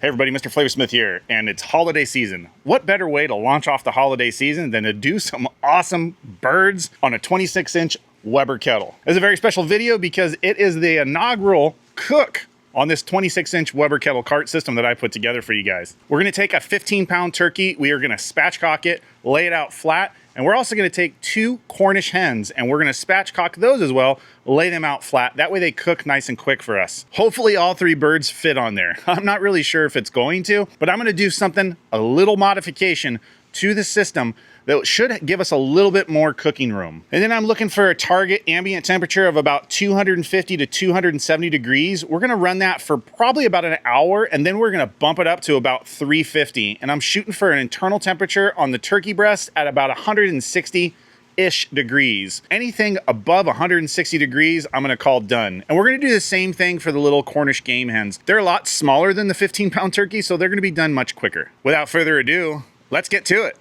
Hey everybody, MrFlavorsmith here, and it's holiday season. What better way to launch off the holiday season than to do some awesome birds on a 26-inch Weber kettle? It's a very special video because it is the inaugural cook on this 26-inch Weber kettle cart system that I put together for you guys. We're gonna take a 15-pound turkey, we are gonna spatchcock it, lay it out flat, and we're also gonna take 2 Cornish hens and we're gonna spatchcock those as well, lay them out flat. That way they cook nice and quick for us. Hopefully all 3 birds fit on there. I'm not really sure if it's going to, but I'm gonna do something, a little modification to the system that should give us a little bit more cooking room. And then I'm looking for a target ambient temperature of about 250 to 270 degrees. We're gonna run that for probably about an hour, and then we're gonna bump it up to about 350. And I'm shooting for an internal temperature on the turkey breast at about 160-ish degrees. Anything above 160 degrees, I'm gonna call done. And we're gonna do the same thing for the little Cornish game hens. They're a lot smaller than the 15-pound turkey, so they're gonna be done much quicker. Without further ado, let's get to it.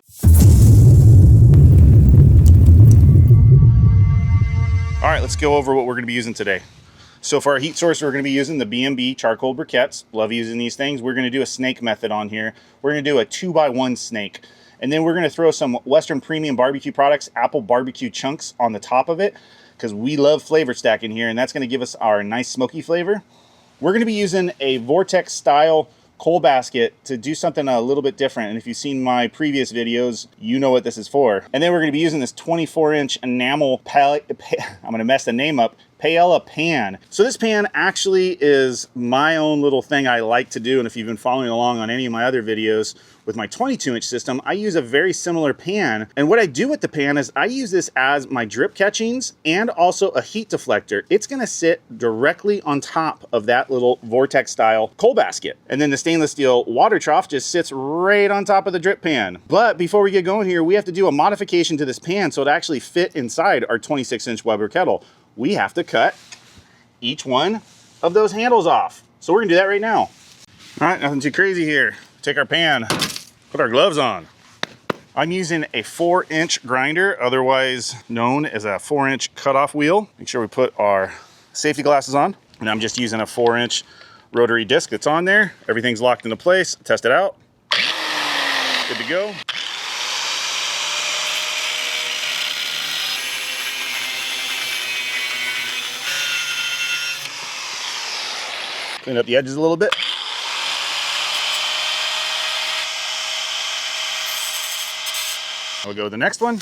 All right, let's go over what we're gonna be using today. So for our heat source, we're gonna be using the B&B charcoal briquettes. Love using these things. We're gonna do a snake method on here. We're gonna do a 2x1 snake. And then we're gonna throw some Western Premium Barbecue Products, apple barbecue chunks on the top of it, because we love flavor stack in here, and that's gonna give us our nice smoky flavor. We're gonna be using a Vortex style coal basket to do something a little bit different. And if you've seen my previous videos, you know what this is for. And then we're gonna be using this 24-inch enamel, I'm gonna mess the name up, Paella Pan. So this pan actually is my own little thing I like to do. And if you've been following along on any of my other videos with my 22-inch system, I use a very similar pan. And what I do with the pan is I use this as my drip catchings and also a heat deflector. It's gonna sit directly on top of that little Vortex style coal basket. And then the stainless steel water trough just sits right on top of the drip pan. But before we get going here, we have to do a modification to this pan so it actually fit inside our 26-inch Weber kettle. We have to cut each one of those handles off. So we're gonna do that right now. All right, nothing too crazy here. Take our pan, put our gloves on. I'm using a 4-inch grinder, otherwise known as a 4-inch cutoff wheel. Make sure we put our safety glasses on. And I'm just using a 4-inch rotary disc that's on there. Everything's locked into place. Test it out. Good to go. Clean up the edges a little bit. We'll go to the next one.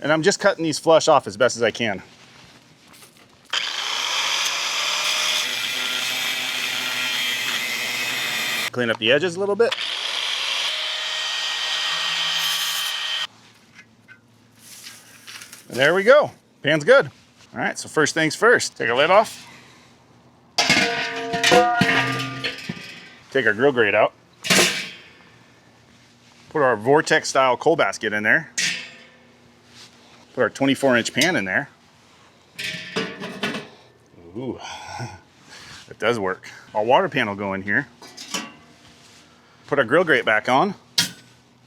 And I'm just cutting these flush off as best as I can. Clean up the edges a little bit. And there we go. Pan's good. All right, so first things first, take our lid off. Take our grill grate out. Put our Vortex style coal basket in there. Put our 24-inch pan in there. Ooh, that does work. Our water pan will go in here. Put our grill grate back on.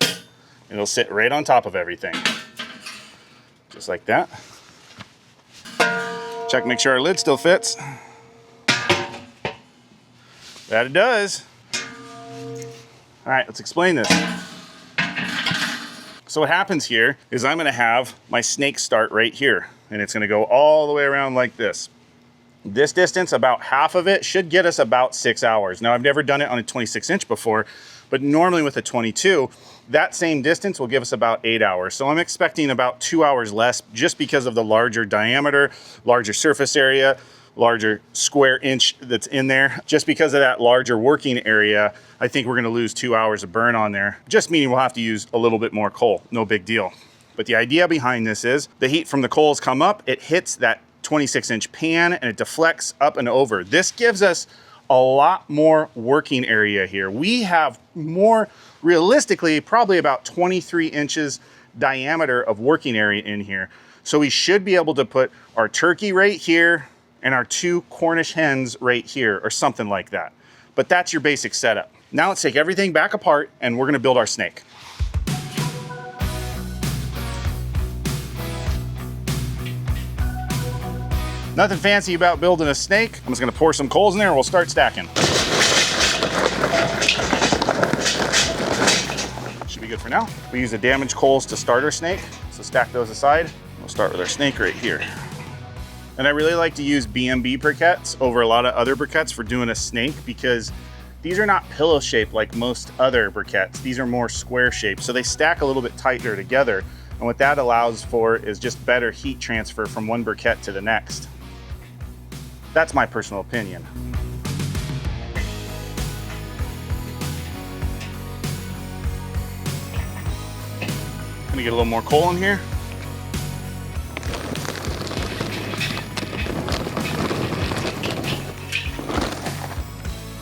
And it'll sit right on top of everything. Just like that. Check, make sure our lid still fits. That it does. All right, let's explain this. So what happens here is I'm gonna have my snake start right here, and it's gonna go all the way around like this. This distance, about half of it, should get us about 6 hours. Now, I've never done it on a 26-inch before, but normally with a 22, that same distance will give us about 8 hours. So I'm expecting about 2 hours less just because of the larger diameter, larger surface area, larger square inch that's in there. Just because of that larger working area, I think we're gonna lose 2 hours of burn on there, just meaning we'll have to use a little bit more coal, no big deal. But the idea behind this is the heat from the coals come up, it hits that 26-inch pan and it deflects up and over. This gives us a lot more working area here. We have more, realistically, probably about 23 inches diameter of working area in here. So we should be able to put our turkey right here and our 2 Cornish hens right here, or something like that. But that's your basic setup. Now let's take everything back apart and we're gonna build our snake. Nothing fancy about building a snake. I'm just gonna pour some coals in there and we'll start stacking. now. We use the damaged coals to start our snake, so stack those aside. We'll start with our snake right here. And I really like to use B&B briquettes over a lot of other briquettes for doing a snake, because these are not pillow shaped like most other briquettes. These are more square shaped, so they stack a little bit tighter together. And what that allows for is just better heat transfer from one briquette to the next. That's my personal opinion. Gonna get a little more coal in here.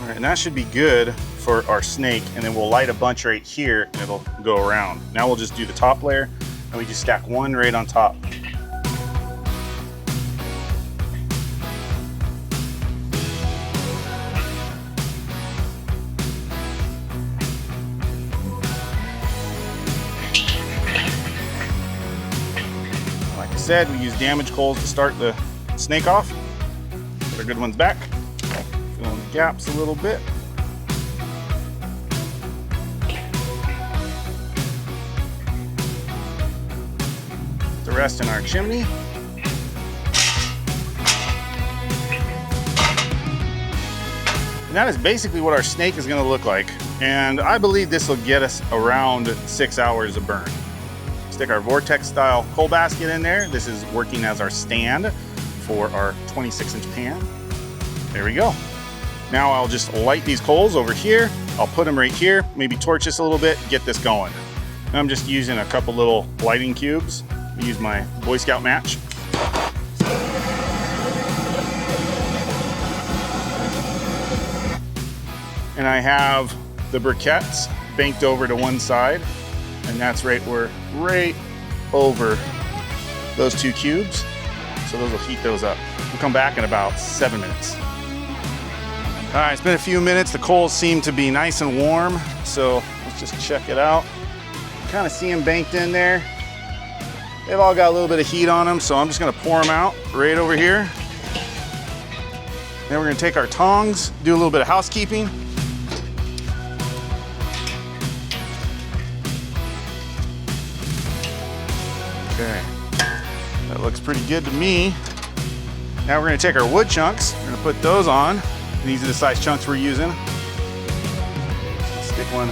All right, and that should be good for our snake, and then we'll light a bunch right here and it'll go around. Now we'll just do the top layer and we just stack one right on top. Like I said, we use damaged coals to start the snake off. Put our good ones back. Fill in the gaps a little bit. The rest in our chimney. And that is basically what our snake is going to look like. And I believe this will get us around 6 hours of burn. Stick our vortex style coal basket in there. This is working as our stand for our 26-inch pan. There we go. Now I'll just light these coals over here. I'll put them right here, maybe torch this a little bit, get this going. And I'm just using a couple little lighting cubes. Use my Boy Scout match. And I have the briquettes banked over to one side, and that's right over those two cubes. So those will heat those up. We'll come back in about 7 minutes. All right, it's been a few minutes. The coals seem to be nice and warm, so let's just check it out. Kind of see them banked in there. They've all got a little bit of heat on them, so I'm just gonna pour them out right over here. Then we're gonna take our tongs, do a little bit of housekeeping. Okay, that looks pretty good to me. Now we're gonna take our wood chunks, we're gonna put those on. And these are the size chunks we're using. Stick one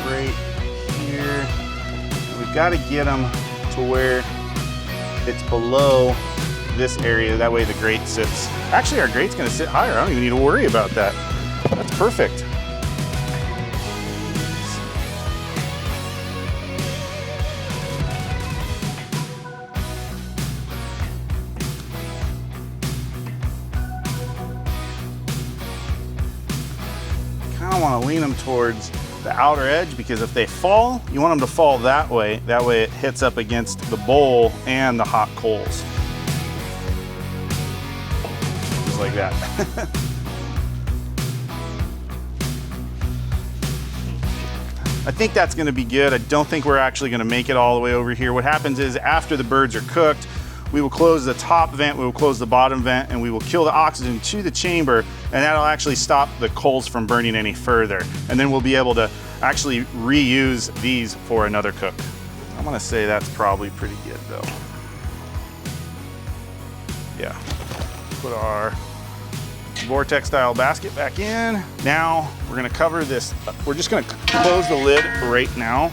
right here. And we've gotta get them to where it's below this area. That way the grate sits. Actually, our grate's gonna sit higher. I don't even need to worry about that. That's perfect. Kinda wanna lean them towards the outer edge, because if they fall, you want them to fall that way. That way it hits up against the bowl and the hot coals. Just like that. I think that's gonna be good. I don't think we're actually gonna make it all the way over here. What happens is after the birds are cooked, we will close the top vent, we will close the bottom vent, and we will kill the oxygen to the chamber, and that'll actually stop the coals from burning any further. And then we'll be able to actually reuse these for another cook. I'm gonna say that's probably pretty good though. Yeah. Put our vortex style basket back in. Now we're gonna cover this. We're just gonna close the lid right now.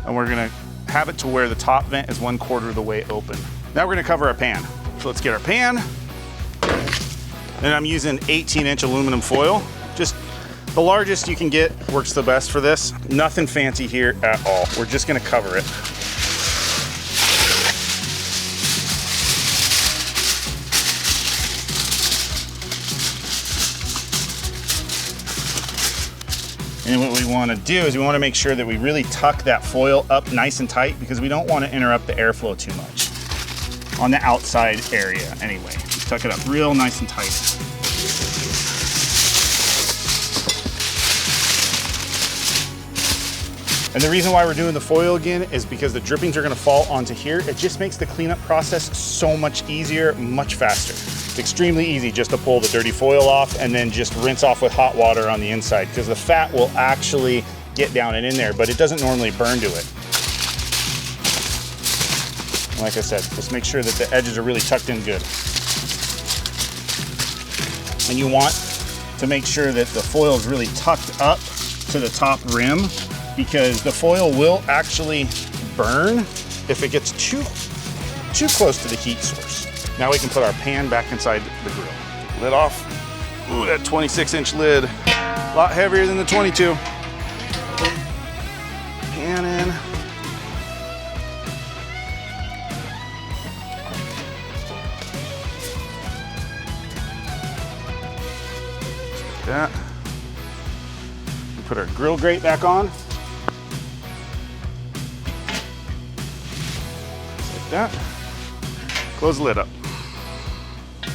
And we're gonna have it to where the top vent is 1/4 of the way open. Now we're gonna cover our pan. So let's get our pan. And I'm using 18-inch aluminum foil. Just the largest you can get works the best for this. Nothing fancy here at all. We're just gonna cover it. And what we want to do is we want to make sure that we really tuck that foil up nice and tight, because we don't want to interrupt the airflow too much on the outside area anyway. Just tuck it up real nice and tight. And the reason why we're doing the foil again is because the drippings are going to fall onto here. It just makes the cleanup process so much easier, much faster. It's extremely easy just to pull the dirty foil off and then just rinse off with hot water on the inside, because the fat will actually get down and in there, but it doesn't normally burn to it. Like I said, just make sure that the edges are really tucked in good. And you want to make sure that the foil is really tucked up to the top rim, because the foil will actually burn if it gets too close to the heat source. Now we can put our pan back inside the grill. Lid off. Ooh, that 26-inch lid. A lot heavier than the 22. Pan in. That. We put our grill grate back on. Like that. Close the lid up.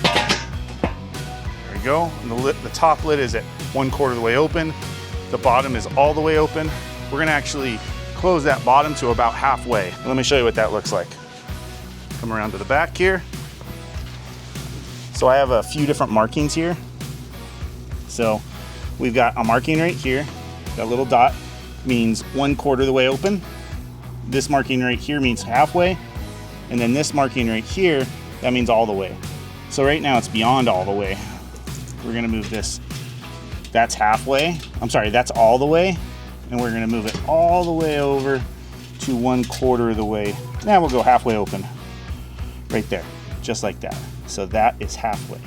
There we go. And the top lid is at 1/4 of the way open. The bottom is all the way open. We're gonna actually close that bottom to about halfway. Let me show you what that looks like. Come around to the back here. So I have a few different markings here. So we've got a marking right here. That little dot means 1/4 of the way open. This marking right here means halfway. And then this marking right here, that means all the way. So right now it's beyond all the way. We're gonna move this, that's halfway. I'm sorry, that's all the way. And we're gonna move it all the way over to 1/4 of the way. Now we'll go halfway open, right there, just like that. So that is halfway.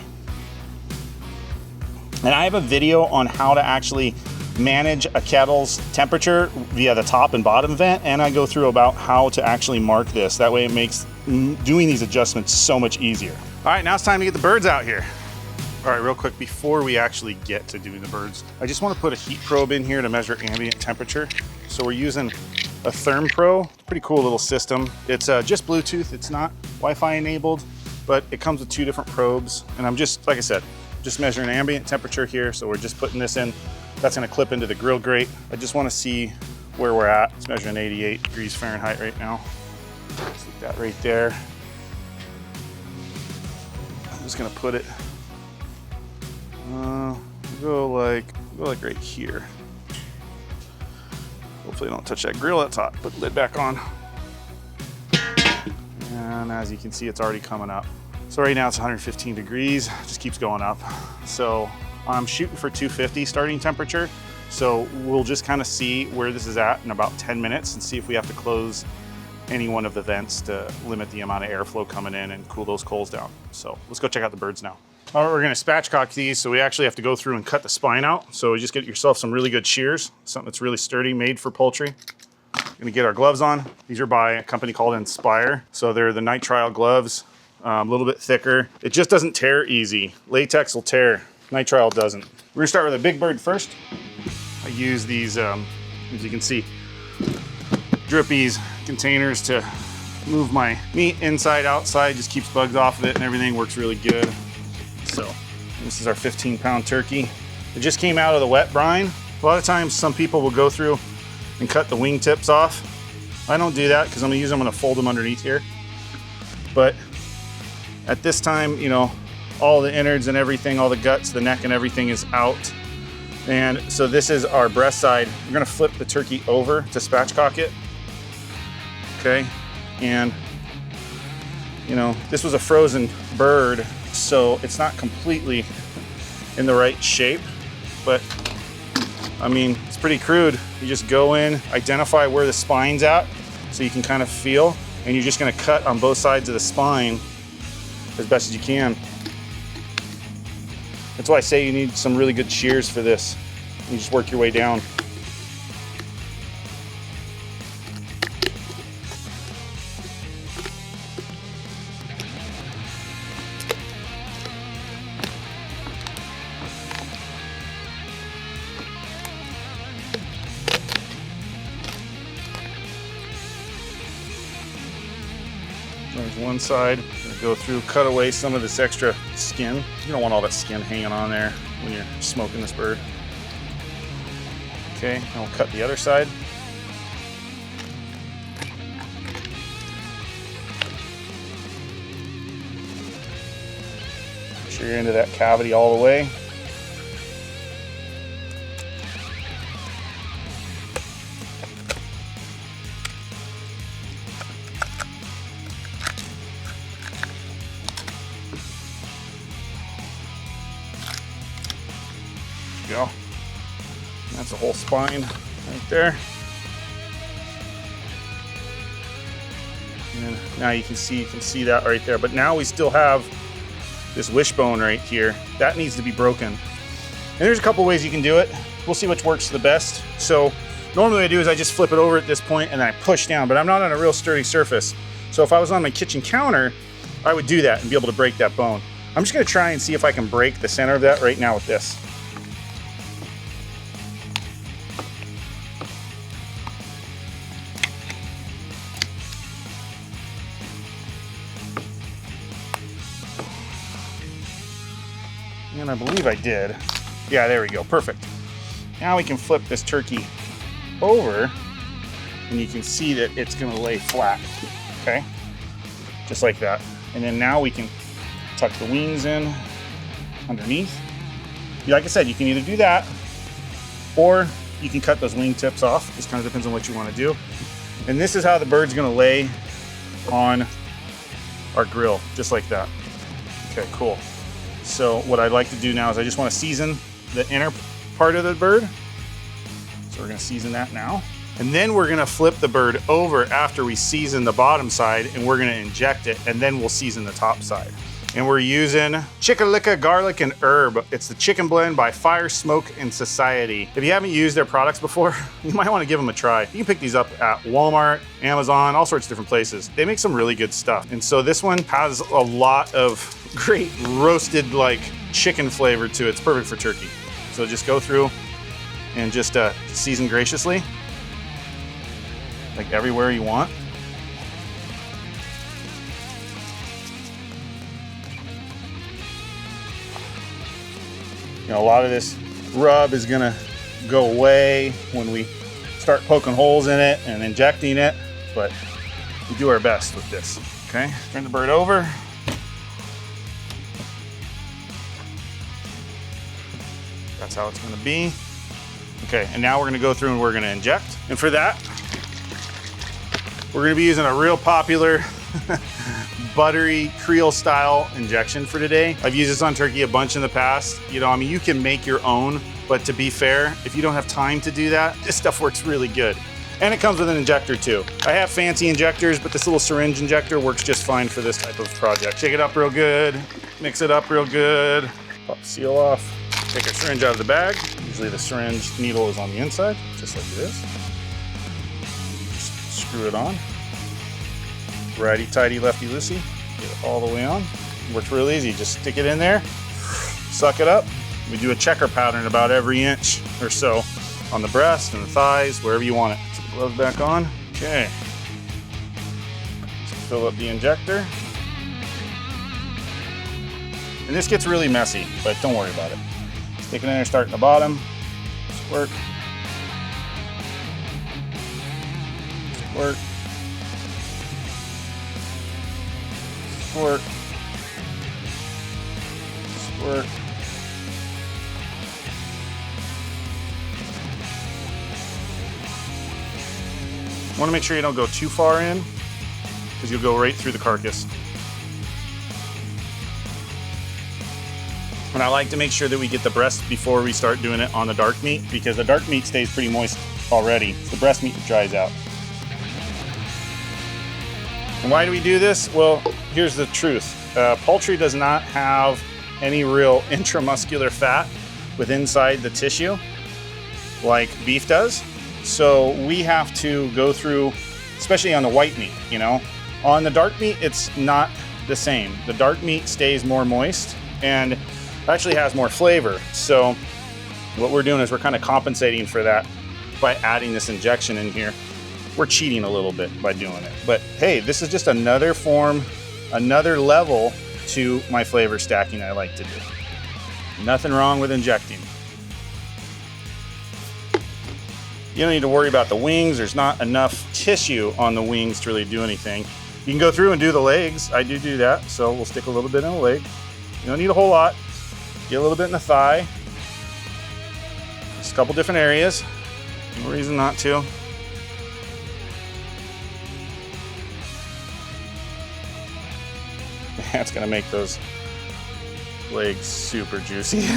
And I have a video on how to actually manage a kettle's temperature via the top and bottom vent, and I go through about how to actually mark this. That way it makes doing these adjustments so much easier. All right, now it's time to get the birds out here. All right, real quick, before we actually get to doing the birds, I just want to put a heat probe in here to measure ambient temperature. So we're using a ThermPro, pretty cool little system. It's just Bluetooth, it's not Wi-Fi enabled, but it comes with 2 different probes. And I'm just, like I said, just measuring ambient temperature here. So we're just putting this in. That's gonna clip into the grill grate. I just wanna see where we're at. It's measuring 88 degrees Fahrenheit right now. Stick that right there. I'm just gonna put it, go like right here. Hopefully don't touch that grill that's hot. Put the lid back on. And as you can see, it's already coming up. So right now it's 115 degrees, it just keeps going up. So I'm shooting for 250 starting temperature. So we'll just kind of see where this is at in about 10 minutes and see if we have to close any one of the vents to limit the amount of airflow coming in and cool those coals down. So let's go check out the birds now. All right, we're gonna spatchcock these, so we actually have to go through and cut the spine out. So just get yourself some really good shears, something that's really sturdy, made for poultry. Gonna get our gloves on. These are by a company called Inspire. So they're the nitrile gloves, a little bit thicker. It just doesn't tear easy. Latex will tear, nitrile doesn't. We're gonna start with a big bird first. I use these, as you can see, drippies containers to move my meat inside, outside, just keeps bugs off of it and everything, works really good. So this is our 15-pound turkey. It just came out of the wet brine. A lot of times some people will go through and cut the wing tips off. I don't do that because I'm gonna fold them underneath here. But at this time, you know, all the innards and everything, all the guts, the neck and everything is out. And so this is our breast side. We're gonna flip the turkey over to spatchcock it. Okay, and you know, this was a frozen bird, so it's not completely in the right shape, but I mean, it's pretty crude. You just go in, identify where the spine's at, so you can kind of feel, and you're just gonna cut on both sides of the spine as best as you can. That's why I say you need some really good shears for this. You just work your way down. There's one side. Go through, cut away some of this extra skin. You don't want all that skin hanging on there when you're smoking this bird. Okay, and we'll cut the other side. Make sure you're into that cavity all the way. you go. That's a whole spine right there. And now you can see that right there. But now we still have this wishbone right here. That needs to be broken. And there's a couple ways you can do it. We'll see which works the best. So normally what I do is I just flip it over at this point and then I push down, but I'm not on a real sturdy surface. So if I was on my kitchen counter, I would do that and be able to break that bone. I'm just gonna try and see if I can break the center of that right now with this. And I believe I did. Yeah, there we go, perfect. Now we can flip this turkey over and you can see that it's gonna lay flat, okay? Just like that. And then now we can tuck the wings in underneath. Like I said, you can either do that or you can cut those wing tips off. Just kind of depends on what you wanna do. And this is how the bird's gonna lay on our grill, just like that. Okay, cool. So what I'd like to do now is I just wanna season the inner part of the bird. So we're gonna season that now. And then we're gonna flip the bird over after we season the bottom side and we're gonna inject it and then we'll season the top side. And we're using Chickalika Garlic and Herb. It's the chicken blend by Fire, Smoke, and Society. If you haven't used their products before, you might wanna give them a try. You can pick these up at Walmart, Amazon, all sorts of different places. They make some really good stuff. And so this one has a lot of great roasted like chicken flavor to it. It's perfect for turkey. So just go through and just season graciously, like everywhere you want. You know, a lot of this rub is gonna go away when we start poking holes in it and injecting it, but we do our best with this, okay? Turn the bird over. That's how it's gonna be. Okay, and now we're gonna go through and we're gonna inject. And for that, we're gonna be using a real popular buttery Creole style injection for today. I've used this on turkey a bunch in the past. You know, I mean, you can make your own, but to be fair, if you don't have time to do that, this stuff works really good. And it comes with an injector too. I have fancy injectors, but this little syringe injector works just fine for this type of project. Shake it up real good, mix it up real good, pop the seal off. Take our syringe out of the bag. Usually the syringe needle is on the inside, just like this. Just screw it on. Righty-tighty, lefty-loosey. Get it all the way on. Works real easy. Just stick it in there, suck it up. We do a checker pattern about every inch or so on the breast and the thighs, wherever you want it. Put the gloves back on. Okay. Just fill up the injector. And this gets really messy, but don't worry about it. Stick it in there, start in the bottom. Squirt. Squirt. Squirt. Squirt. Want to make sure you don't go too far in, because you'll go right through the carcass. And I like to make sure that we get the breast before we start doing it on the dark meat, because the dark meat stays pretty moist already. So the breast meat dries out. And why do we do this? Well, here's the truth. Poultry does not have any real intramuscular fat within inside the tissue like beef does. So we have to go through, especially on the white meat, you know. On the dark meat, it's not the same. The dark meat stays more moist and actually has more flavor. So what we're doing is we're kind of compensating for that by adding this injection in here. We're cheating a little bit by doing it. But hey, this is just another form, another level to my flavor stacking I like to do. Nothing wrong with injecting. You don't need to worry about the wings. There's not enough tissue on the wings to really do anything. You can go through and do the legs. I do that, so we'll stick a little bit in the leg. You don't need a whole lot. Get a little bit in the thigh. Just a couple different areas. No reason not to. That's gonna make those legs super juicy.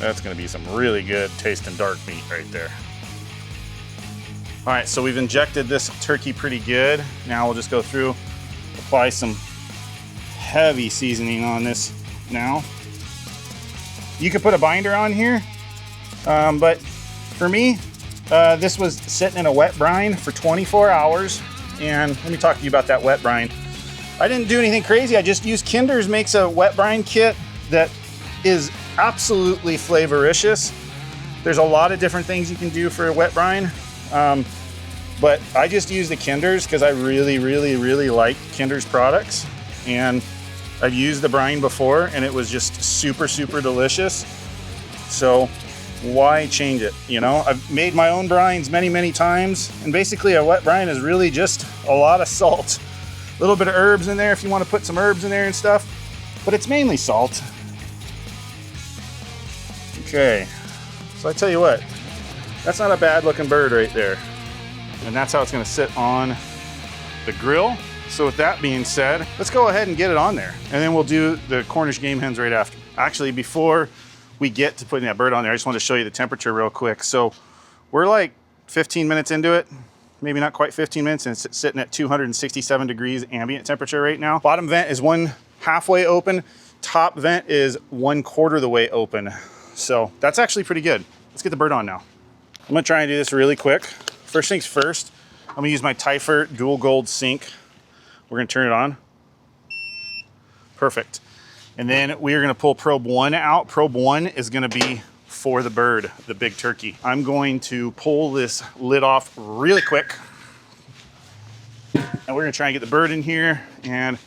That's gonna be some really good tasting dark meat right there. All right, so we've injected this turkey pretty good. Now we'll just go through, apply some heavy seasoning on this now. You could put a binder on here, but for me, this was sitting in a wet brine for 24 hours. And let me talk to you about that wet brine. I didn't do anything crazy. I just used Kinder's makes a wet brine kit that is absolutely flavoricious. There's a lot of different things you can do for a wet brine. But I just use the Kinder's because I really, really, really like Kinder's products. And I've used the brine before and it was just super, super delicious. So why change it? You know, I've made my own brines many, many times. And basically a wet brine is really just a lot of salt. A little bit of herbs in there if you want to put some herbs in there and stuff. But it's mainly salt. Okay, so I tell you what, that's not a bad looking bird right there. And that's how it's gonna sit on the grill. So with that being said, let's go ahead and get it on there. And then we'll do the Cornish game hens right after. Actually, before we get to putting that bird on there, I just want to show you the temperature real quick. So we're like 15 minutes into it, maybe not quite 15 minutes, and it's sitting at 267 degrees ambient temperature right now. Bottom vent is 1/2 way open. Top vent is 1/4 the way open. So that's actually pretty good. Let's get the bird on now. I'm gonna try and do this really quick. First things first, I'm gonna use my Typhert dual gold sink. We're gonna turn it on. Perfect. And then we are gonna pull probe 1 out. Probe 1 is gonna be for the bird, the big turkey. I'm going to pull this lid off really quick. And we're gonna try and get the bird in here. And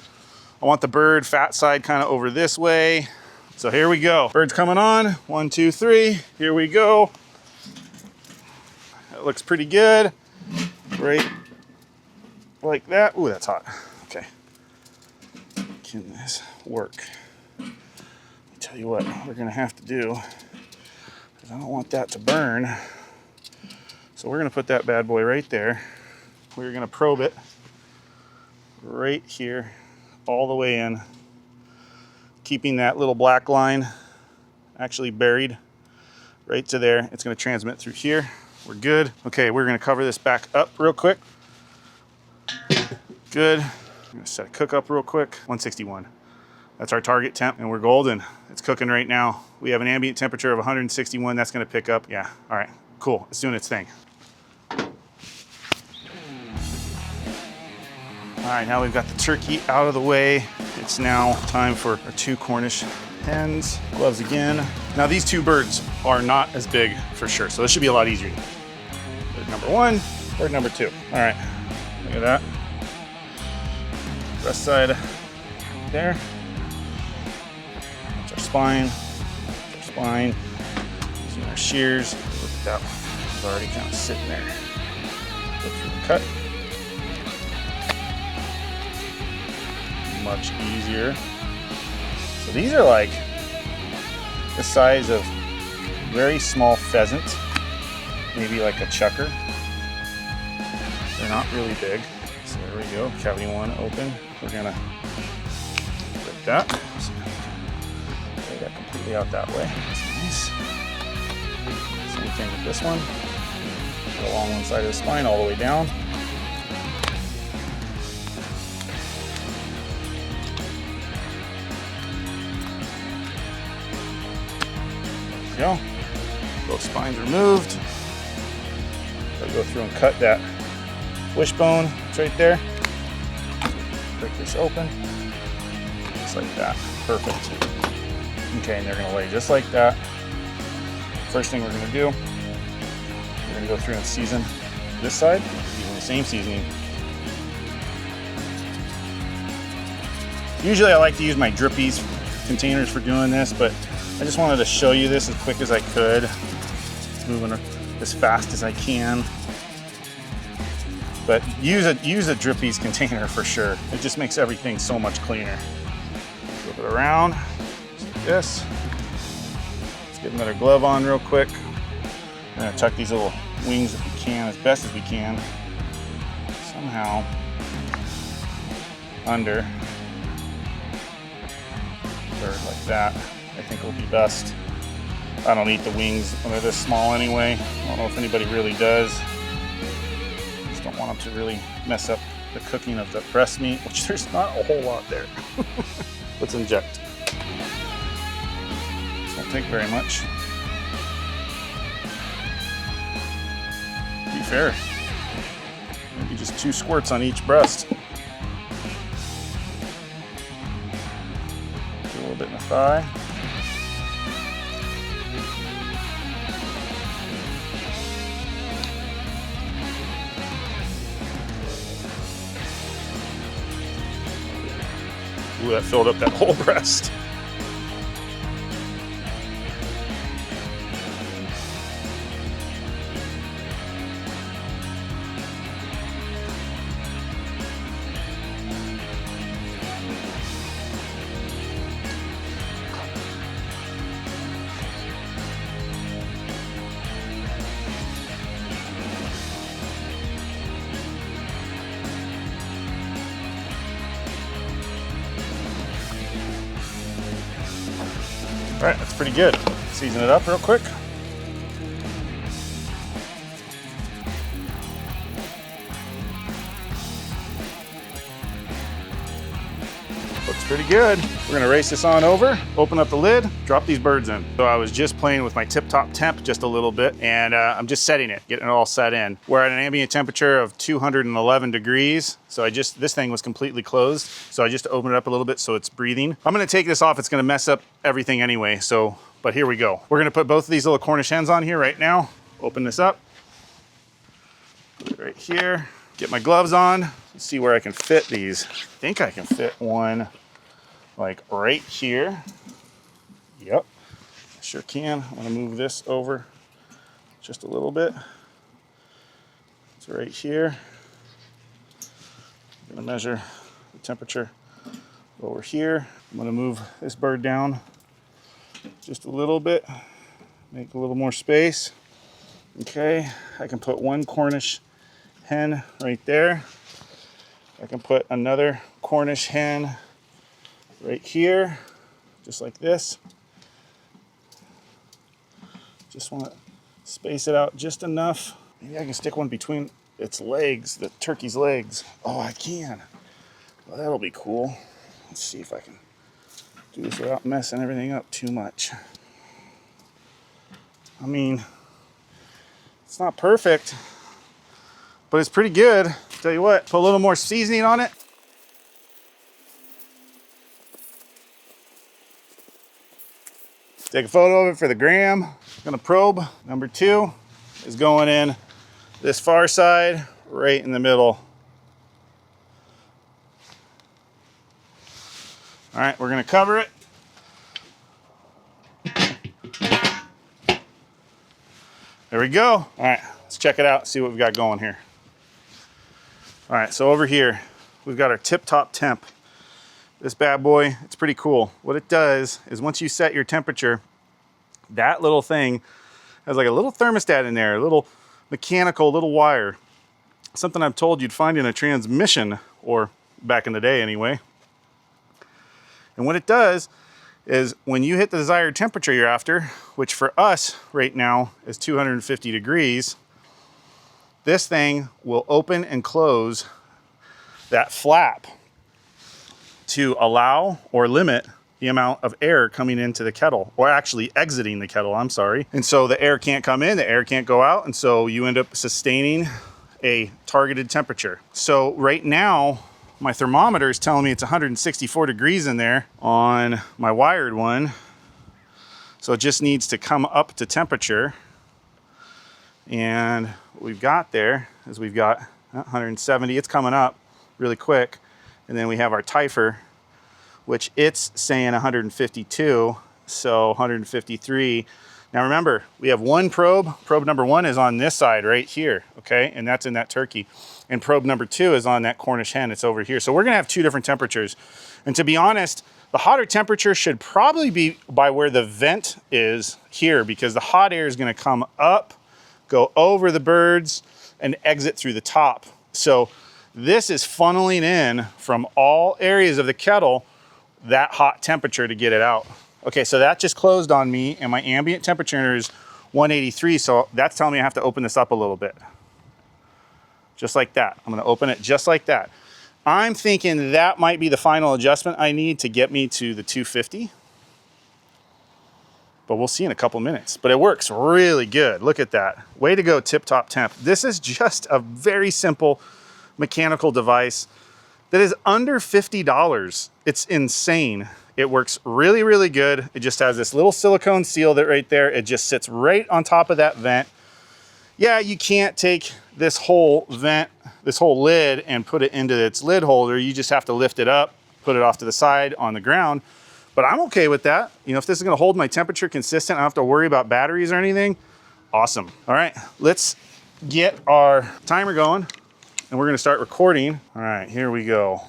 I want the bird fat side kind of over this way. So here we go. Bird's coming on. 1, 2, 3. Here we go. That looks pretty good. Right like that. Ooh, that's hot. Okay. Can this work? Let me tell you what we're gonna have to do, because I don't want that to burn. So we're gonna put that bad boy right there. We're gonna probe it right here, all the way in, keeping that little black line actually buried right to there. It's gonna transmit through here. We're good. Okay, we're gonna cover this back up real quick. Good. I'm gonna set a cook up real quick. 161. That's our target temp, and we're golden. It's cooking right now. We have an ambient temperature of 161. That's gonna pick up. Yeah, all right, cool. It's doing its thing. All right, now we've got the turkey out of the way. It's now time for our 2 Cornish hens. Gloves again. Now these 2 birds are not as big for sure, so this should be a lot easier. Bird number 1, bird number 2. All right, look at that. Breast side there. That's our spine. That's our spine. Using our shears. Look at that one. It's already kind of sitting there. Go through the cut. Much easier. So these are like the size of very small pheasant, maybe like a chucker. They're not really big. So there we go, cavity 1 open. We're gonna rip that. So lay that completely out that way. That's nice. Same thing with this one. Go along one side of the spine all the way down. Go. Both spines removed. I'll go through and cut that wishbone. It's right there. Break this open. Just like that. Perfect. Okay, and they're gonna lay just like that. First thing we're gonna do, we're gonna go through and season this side using the same seasoning. Usually I like to use my Drippies containers for doing this, but I just wanted to show you this as quick as I could, moving as fast as I can. But use a Drippies container for sure. It just makes everything so much cleaner. Flip it around, just like this. Let's get another glove on real quick. I'm gonna tuck these little wings if we can, as best as we can. Somehow under. Bird like that. I think will be best. I don't eat the wings when they're this small anyway. I don't know if anybody really does. Just don't want them to really mess up the cooking of the breast meat, which there's not a whole lot there. Let's inject. This won't take very much. To be fair, maybe just 2 squirts on each breast. Do a little bit in the thigh. Ooh, that filled up that whole breast. All right, that's pretty good. Season it up real quick. Looks pretty good. We're gonna race this on over, open up the lid, drop these birds in. So I was just playing with my tip-top temp just a little bit, and I'm just setting it, getting it all set in. We're at an ambient temperature of 211 degrees. So this thing was completely closed. So I just opened it up a little bit so it's breathing. I'm gonna take this off. It's gonna mess up everything anyway. But here we go. We're gonna put both of these little Cornish hens on here right now. Open this up. Put it right here. Get my gloves on. Let's see where I can fit these. I think I can fit one like right here. Yep, I sure can. I'm gonna move this over just a little bit. It's right here. I'm gonna measure the temperature over here. I'm gonna move this bird down just a little bit, make a little more space. Okay, I can put one Cornish hen right there. I can put another Cornish hen right here, just like this. Just want to space it out just enough. Maybe I can stick one between its legs, the turkey's legs. Oh, I can. Well, that'll be cool. Let's see if I can do this without messing everything up too much. I mean, it's not perfect, but it's pretty good. Tell you what, put a little more seasoning on it. Take a photo of it for the gram. Gonna probe. Number 2 is going in this far side, right in the middle. All right, we're gonna cover it. There we go. All right, let's check it out, see what we've got going here. All right, so over here, we've got our tip-top temp. This bad boy, it's pretty cool. What it does is once you set your temperature, that little thing has like a little thermostat in there, a little mechanical, little wire. Something I've told you'd find in a transmission, or back in the day anyway. And what it does is when you hit the desired temperature you're after, which for us right now is 250 degrees, this thing will open and close that flap to allow or limit the amount of air coming into the kettle, or actually exiting the kettle, I'm sorry. And so the air can't come in, the air can't go out, and so you end up sustaining a targeted temperature. So right now, my thermometer is telling me it's 164 degrees in there on my wired one. So it just needs to come up to temperature. And what we've got there is we've got 170, it's coming up really quick. And then we have our Typher, which it's saying 152, so 153. Now remember, we have one probe. Probe number 1 is on this side right here, okay? And that's in that turkey. And probe number 2 is on that Cornish hen, it's over here. So we're gonna have 2 different temperatures. And to be honest, the hotter temperature should probably be by where the vent is here, because the hot air is gonna come up, go over the birds, and exit through the top. So this is funneling in from all areas of the kettle that hot temperature to get it out. Okay, so that just closed on me, and my ambient temperature is 183, so that's telling me I have to open this up a little bit. Just like that. I'm gonna open it just like that. I'm thinking that might be the final adjustment I need to get me to the 250. But we'll see in a couple minutes. But it works really good. Look at that. Way to go, Tip Top Temp. This is just a very simple mechanical device that is under $50. It's insane. It works really, really good. It just has this little silicone seal that right there. It just sits right on top of that vent. Yeah, you can't take this whole vent, this whole lid, and put it into its lid holder. You just have to lift it up, put it off to the side on the ground. But I'm okay with that. You know, if this is gonna hold my temperature consistent, I don't have to worry about batteries or anything. Awesome. All right, let's get our timer going and we're gonna start recording. All right, here we go.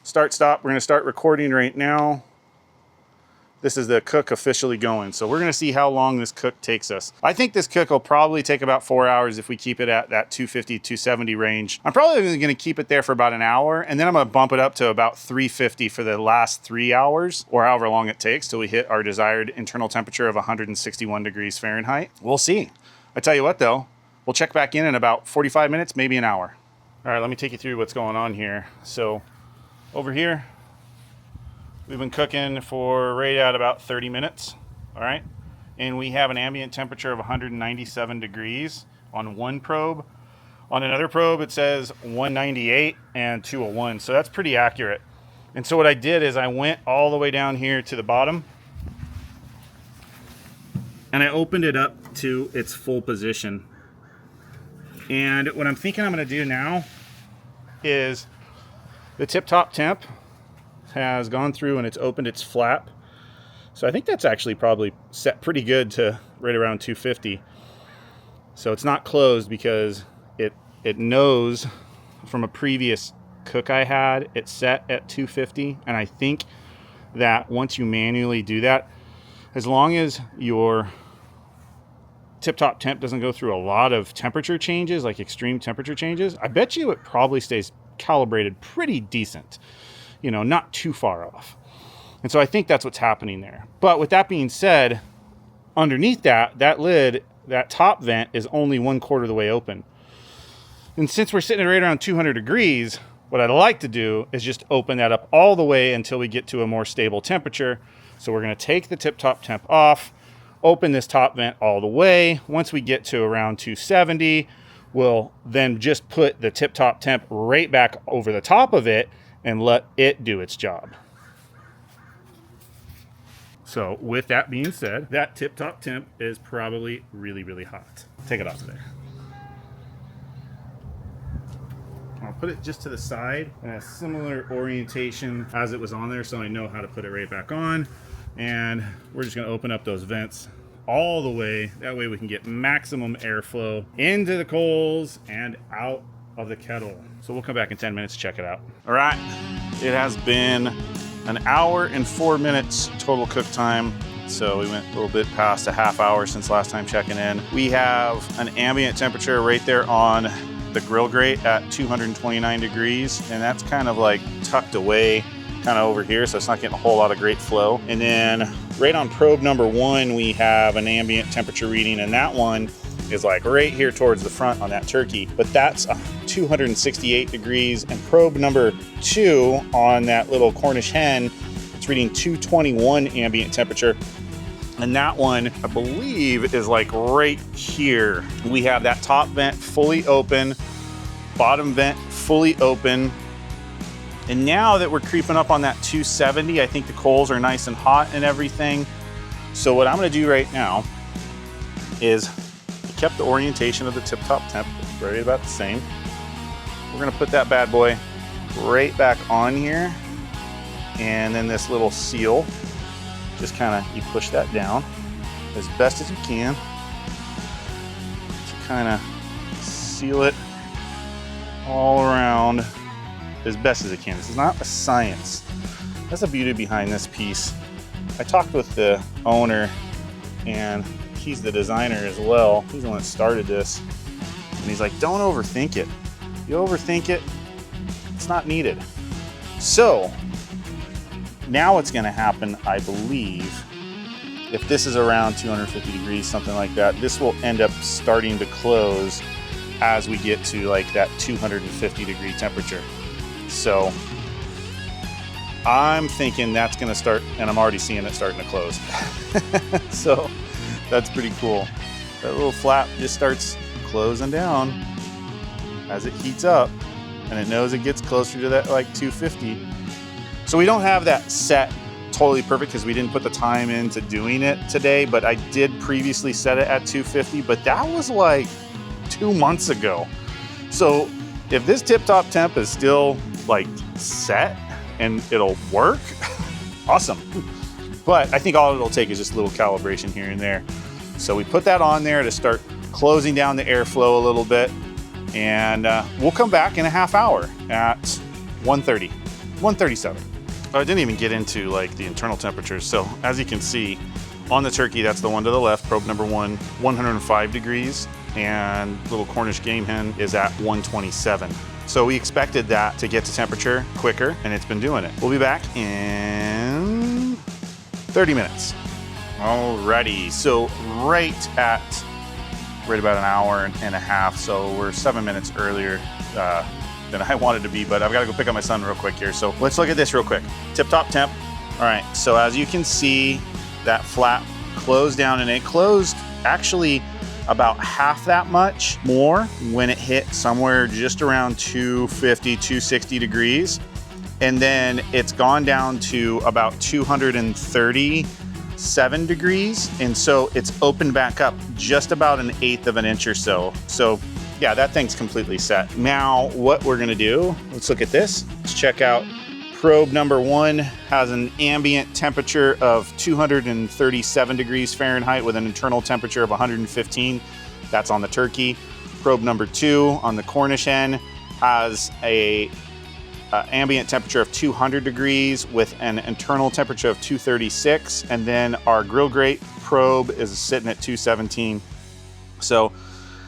Start, stop. We're gonna start recording right now. This is the cook officially going. So we're gonna see how long this cook takes us. I think this cook will probably take about 4 hours if we keep it at that 250, 270 range. I'm probably gonna keep it there for about an hour, and then I'm gonna bump it up to about 350 for the last 3 hours, or however long it takes till we hit our desired internal temperature of 161 degrees Fahrenheit. We'll see. I tell you what though, we'll check back in about 45 minutes, maybe an hour. All right, let me take you through what's going on here. So over here, we've been cooking for right at about 30 minutes, all right? And we have an ambient temperature of 197 degrees on one probe. On another probe, it says 198 and 201, so that's pretty accurate. And so what I did is I went all the way down here to the bottom, and I opened it up to its full position. And what I'm thinking I'm gonna do now is the tip top temp has gone through and it's opened its flap. So I think that's actually probably set pretty good to right around 250. So it's not closed because it knows from a previous cook I had, it's set at 250. And I think that once you manually do that, as long as your tip top temp doesn't go through a lot of temperature changes, like extreme temperature changes, I bet you it probably stays calibrated pretty decent. You know, not too far off. And so I think that's what's happening there. But with that being said, underneath that lid, that top vent is only 1/4 of the way open. And since we're sitting at right around 200 degrees, what I'd like to do is just open that up all the way until we get to a more stable temperature. So we're gonna take the tip top temp off, open this top vent all the way. Once we get to around 270, we'll then just put the tip top temp right back over the top of it and let it do its job. So with that being said, that tip top temp is probably really, really hot. Take it off of there. I'll put it just to the side in a similar orientation as it was on there so I know how to put it right back on. And we're just gonna open up those vents all the way. That way we can get maximum airflow into the coals and out of the kettle. So we'll come back in 10 minutes to check it out. All right, it has been an hour and 4 minutes total cook time. So we went a little bit past a half hour since last time checking in. We have an ambient temperature right there on the grill grate at 229 degrees. And that's kind of like tucked away kind of over here. So it's not getting a whole lot of great flow. And then right on probe number 1, we have an ambient temperature reading, and that one is like right here towards the front on that turkey, but that's 268 degrees. And probe number 2 on that little Cornish hen, it's reading 221 ambient temperature. And that one, I believe, is like right here. We have that top vent fully open, bottom vent fully open. And now that we're creeping up on that 270, I think the coals are nice and hot and everything. So what I'm gonna do right now is, I kept the orientation of the tip top temp right about the same. We're gonna put that bad boy right back on here. And then this little seal, just kinda, you push that down as best as you can to kinda seal it all around as best as it can. This is not a science. That's the beauty behind this piece. I talked with the owner, and he's the designer as well. He's the one that started this. And he's like, don't overthink it. If you overthink it, it's not needed. So now what's gonna happen, I believe, if this is around 250 degrees, something like that, this will end up starting to close as we get to like that 250 degree temperature. So I'm thinking that's gonna start, and I'm already seeing it starting to close. So that's pretty cool. That little flap just starts closing down as it heats up, and it knows it gets closer to that like 250. So we don't have that set totally perfect because we didn't put the time into doing it today, but I did previously set it at 250, but that was like 2 months ago. So if this tip-top temp is still like set and it'll work, awesome. But I think all it'll take is just a little calibration here and there. So we put that on there to start closing down the airflow a little bit, and we'll come back in a half hour at 130, 137. I didn't even get into like the internal temperatures. So as you can see on the turkey, that's the one to the left, probe number 1, 105 degrees, and little Cornish game hen is at 127. So we expected that to get to temperature quicker, and it's been doing it. We'll be back in 30 minutes. Alrighty, so right about an hour and a half, so we're 7 minutes earlier than I wanted to be, but I've got to go pick up my son real quick here. So let's look at this real quick. Tip-top temp. All right, so as you can see, that flap closed down, and it closed actually about half that much more when it hit somewhere just around 250, 260 degrees. And then it's gone down to about 237 degrees. And so it's opened back up just about 1/8 of an inch or so. So yeah, that thing's completely set. Now what we're gonna do, let's look at this. Let's check out probe number 1. Has an ambient temperature of 237 degrees Fahrenheit with an internal temperature of 115. That's on the turkey. Probe number 2 on the Cornish hen has a ambient temperature of 200 degrees with an internal temperature of 236. And then our grill grate probe is sitting at 217. So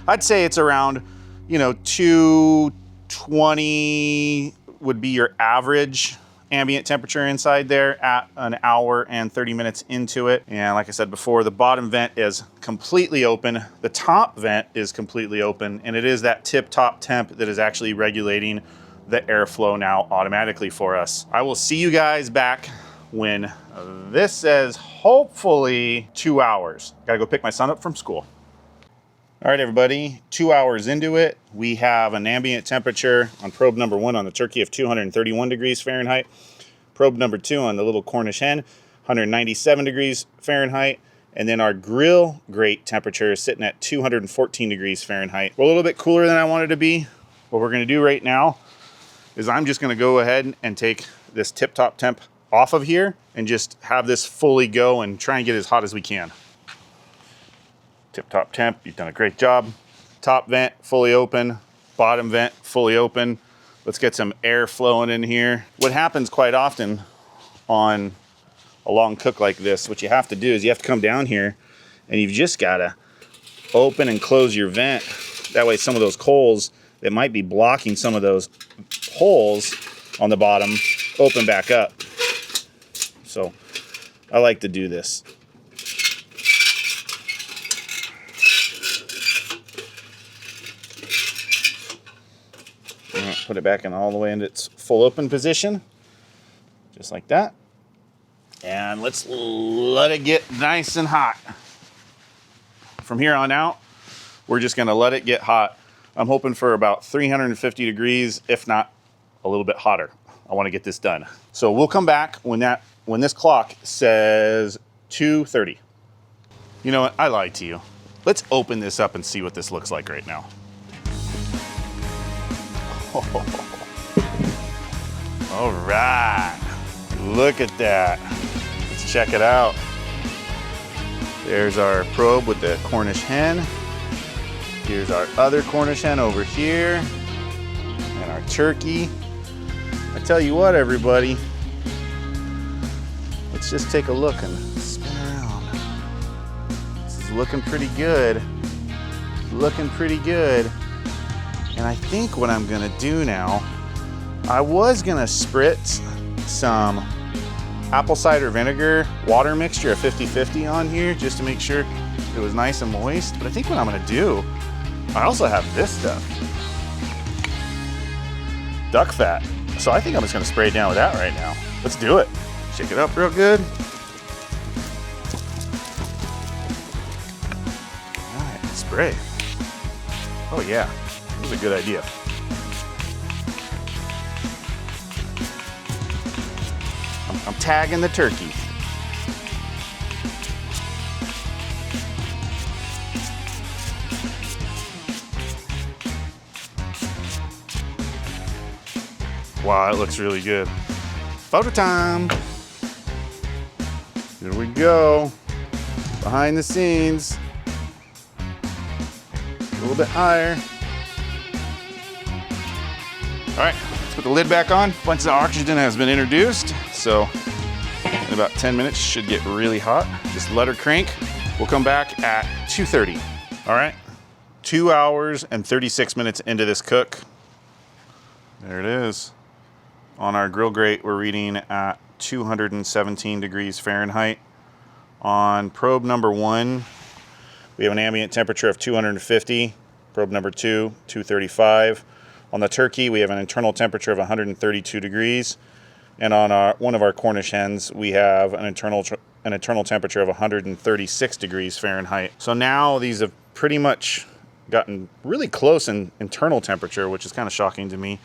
I'd say it's around, 220 would be your average ambient temperature inside there at an hour and 30 minutes into it. And like I said before, the bottom vent is completely open. The top vent is completely open, and it is that tip-top temp that is actually regulating the airflow now automatically for us. I will see you guys back when this says hopefully 2 hours. Gotta go pick my son up from school. All right, everybody, 2 hours into it, we have an ambient temperature on probe number 1 on the turkey of 231 degrees Fahrenheit. Probe number 2 on the little Cornish hen, 197 degrees Fahrenheit. And then our grill grate temperature is sitting at 214 degrees Fahrenheit. We're a little bit cooler than I wanted to be. What we're gonna do right now is I'm just gonna go ahead and take this tip-top temp off of here and just have this fully go and try and get as hot as we can. Tip-top temp, you've done a great job. Top vent fully open, bottom vent fully open. Let's get some air flowing in here. What happens quite often on a long cook like this, what you have to do is you have to come down here and you've just gotta open and close your vent. That way some of those coals that might be blocking some of those holes on the bottom open back up. So I like to do this. Put it back in all the way into its full open position, just like that. And let's let it get nice and hot. From here on out, we're just gonna let it get hot. I'm hoping for about 350 degrees, if not a little bit hotter. I wanna get this done. So we'll come back when this clock says 2:30. You know what, I lied to you. Let's open this up and see what this looks like right now. All right, look at that. Let's check it out. There's our probe with the Cornish hen. Here's our other Cornish hen over here, and our turkey. I tell you what, everybody, let's just take a look and spin around. This is looking pretty good. Looking pretty good. And I think what I'm gonna do now, I was gonna spritz some apple cider vinegar water mixture, a 50-50 on here, just to make sure it was nice and moist. But I think what I'm gonna do, I also have this stuff. Duck fat. So I think I'm just gonna spray it down with that right now. Let's do it. Shake it up real good. All right, spray. Oh yeah, that was a good idea. I'm tagging the turkey. Wow, it looks really good. Photo time. Here we go. Behind the scenes. A little bit higher. All right, let's put the lid back on. A bunch of oxygen has been introduced, so in about 10 minutes should get really hot. Just let her crank. We'll come back at 2:30. All right, 2 hours and 36 minutes into this cook. There it is. On our grill grate, we're reading at 217 degrees Fahrenheit. On probe number 1, we have an ambient temperature of 250. Probe number 2, 235. On the turkey, we have an internal temperature of 132 degrees. And on one of our Cornish hens, we have an internal temperature of 136 degrees Fahrenheit. So now these have pretty much gotten really close in internal temperature, which is kind of shocking to me.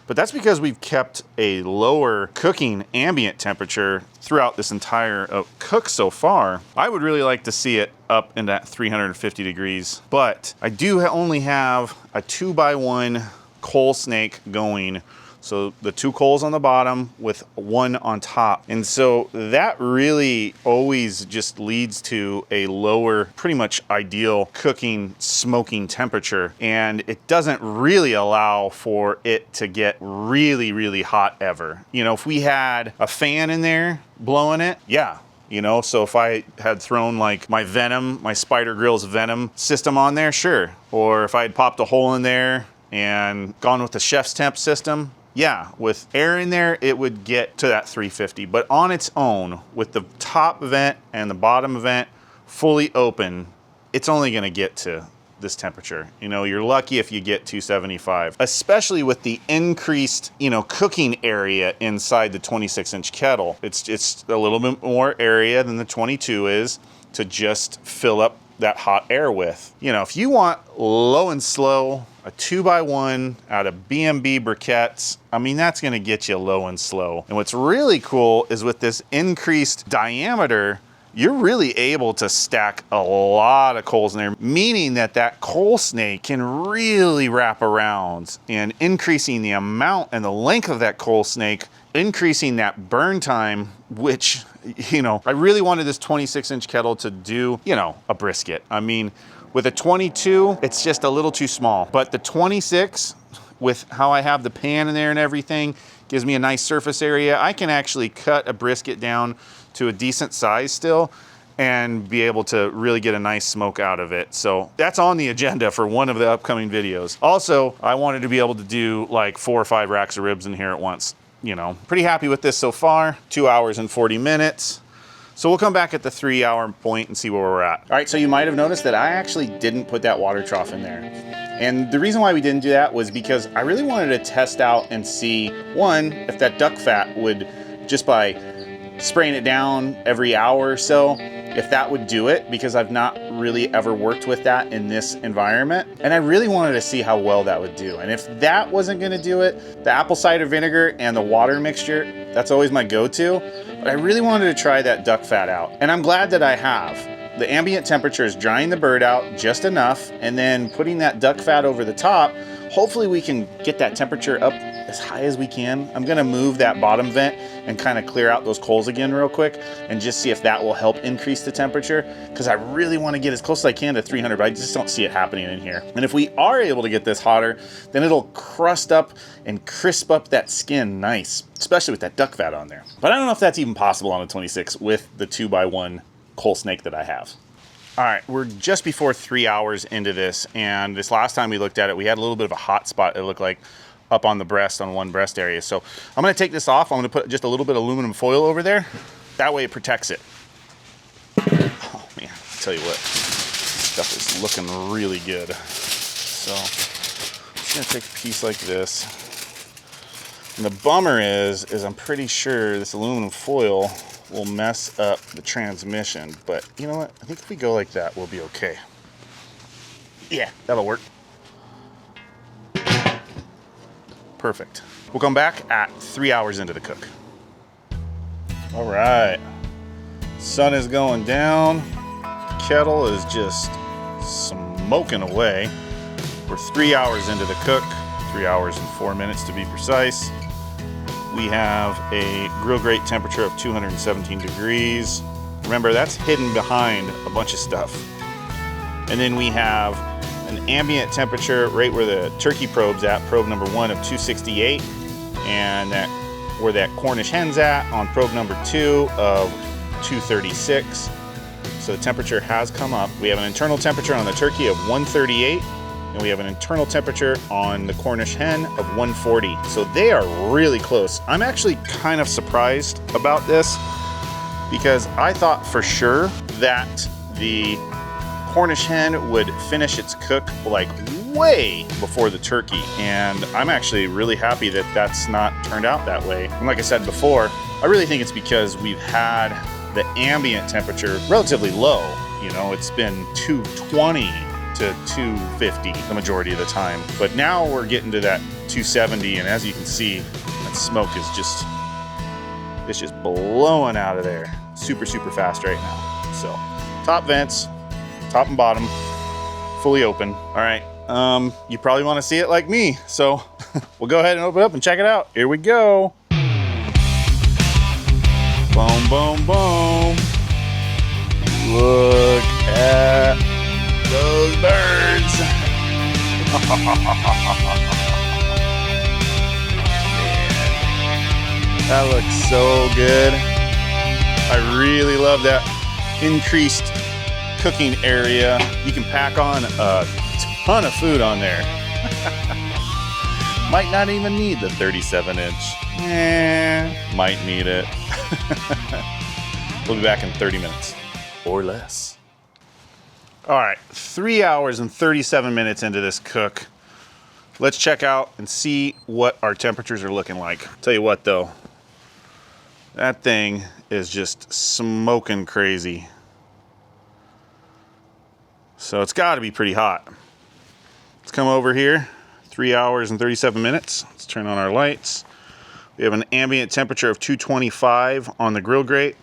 But that's because we've kept a lower cooking ambient temperature throughout this entire cook so far. I would really like to see it up in that 350 degrees, but I do only have a 2x1 coal snake going. So the 2 coals on the bottom with 1 on top. And so that really always just leads to a lower, pretty much ideal cooking, smoking temperature. And it doesn't really allow for it to get really, really hot ever. You know, if we had a fan in there blowing it, yeah. You know, so if I had thrown like my Venom, my Spider Grill's Venom system on there, sure. Or if I had popped a hole in there and gone with the chef's temp system, yeah, with air in there, it would get to that 350. But on its own, with the top vent and the bottom vent fully open, it's only gonna get to this temperature. You know, you're lucky if you get 275, especially with the increased, you know, cooking area inside the 26-inch kettle. It's a little bit more area than the 22 is to just fill up that hot air with. You know, if you want low and slow, a 2x1 out of B&B briquettes, I mean, that's gonna get you low and slow. And what's really cool is with this increased diameter, you're really able to stack a lot of coals in there, meaning that that coal snake can really wrap around, and increasing the amount and the length of that coal snake, increasing that burn time, which, you know, I really wanted this 26-inch kettle to do, you know, a brisket. I mean, with a 22, it's just a little too small, but the 26, with how I have the pan in there and everything, gives me a nice surface area. I can actually cut a brisket down to a decent size still and be able to really get a nice smoke out of it. So that's on the agenda for one of the upcoming videos. Also, I wanted to be able to do like 4 or 5 racks of ribs in here at once. You know, pretty happy with this so far. 2 hours and 40 minutes. So we'll come back at the 3-hour point and see where we're at. All right, so you might have noticed that I actually didn't put that water trough in there. And the reason why we didn't do that was because I really wanted to test out and see, one, if that duck fat would, just by spraying it down every hour or so, if that would do it, because I've not really ever worked with that in this environment. And I really wanted to see how well that would do. And if that wasn't gonna do it, the apple cider vinegar and the water mixture, that's always my go-to. But I really wanted to try that duck fat out. And I'm glad that I have. The ambient temperature is drying the bird out just enough, and then putting that duck fat over the top, hopefully we can get that temperature up as high as we can. I'm gonna move that bottom vent and kind of clear out those coals again real quick and just see if that will help increase the temperature, because I really want to get as close as I can to 300, but I just don't see it happening in here. And if we are able to get this hotter, then it'll crust up and crisp up that skin nice, especially with that duck fat on there. But I don't know if that's even possible on a 26 with the 2x1 coal snake that I have. All right, we're just before 3 hours into this, and this last time we looked at it, we had a little bit of a hot spot, it looked like, up on the breast, on one breast area. So I'm gonna take this off. I'm gonna put just a little bit of aluminum foil over there, That way it protects it. Oh man, I'll tell you what, stuff is looking really good. So I'm just gonna take a piece like this. And the bummer is I'm pretty sure this aluminum foil will mess up the transmission, but you know what? I think if we go like that, we'll be okay. Yeah, that'll work. Perfect. We'll come back at 3 hours into the cook. All right, sun is going down. Kettle is just smoking away. We're 3 hours into the cook, 3 hours and 4 minutes to be precise. We have a grill grate temperature of 217 degrees. Remember, that's hidden behind a bunch of stuff. And then we have an ambient temperature right where the turkey probe's at, probe number 1 of 268, and where that Cornish hen's at on probe number 2 of 236. So the temperature has come up. We have an internal temperature on the turkey of 138, and we have an internal temperature on the Cornish hen of 140. So they are really close. I'm actually kind of surprised about this because I thought for sure that the Cornish hen would finish its cook like way before the turkey, and I'm actually really happy that that's not turned out that way. And like I said before, I really think it's because we've had the ambient temperature relatively low. You know, it's been 220 to 250 the majority of the time, but now we're getting to that 270, and as you can see, that smoke is just, it's just blowing out of there super fast right now. So top vents, top and bottom, fully open. All right, you probably want to see it like me, so we'll go ahead and open it up and check it out. Here we go. Boom, boom, boom. Look at those birds. That looks so good. I really love that increased cooking area. You can pack on a ton of food on there. Might not even need the 37-inch. Might need it. We'll be back in 30 minutes or less. All right, 3 hours and 37 minutes into this cook. Let's check out and see what our temperatures are looking like. Tell you what though, that thing is just smoking crazy. So it's got to be pretty hot. Let's come over here, 3 hours and 37 minutes. Let's turn on our lights. We have an ambient temperature of 225 on the grill grate.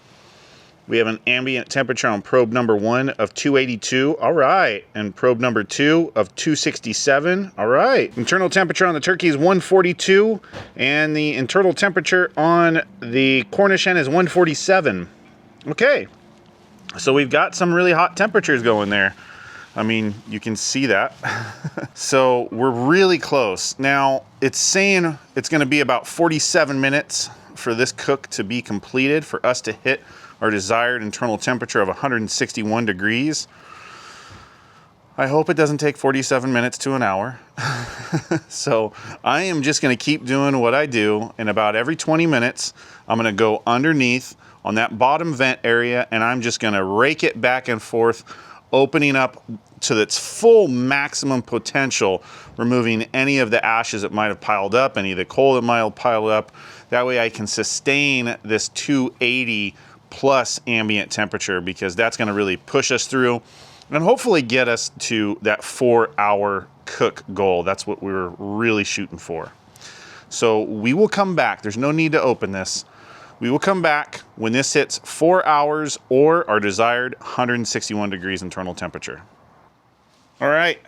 We have an ambient temperature on probe number 1 of 282. All right. And probe number 2 of 267. All right. Internal temperature on the turkey is 142. And the internal temperature on the Cornish hen is 147. Okay. So we've got some really hot temperatures going there. I mean, you can see that. So we're really close. Now, it's saying it's going to be about 47 minutes for this cook to be completed, for us to hit our desired internal temperature of 161 degrees. I hope it doesn't take 47 minutes to an hour. So I am just going to keep doing what I do, and about every 20 minutes, I'm going to go underneath on that bottom vent area, and I'm just going to rake it back and forth, opening up to its full maximum potential, removing any of the ashes that might have piled up, any of the coal that might have piled up. That way I can sustain this 280 plus ambient temperature, because that's going to really push us through and hopefully get us to that 4-hour cook goal. That's what we were really shooting for. So we will come back. There's no need to open this. We will come back when this hits 4 hours or our desired 161 degrees internal temperature. All right,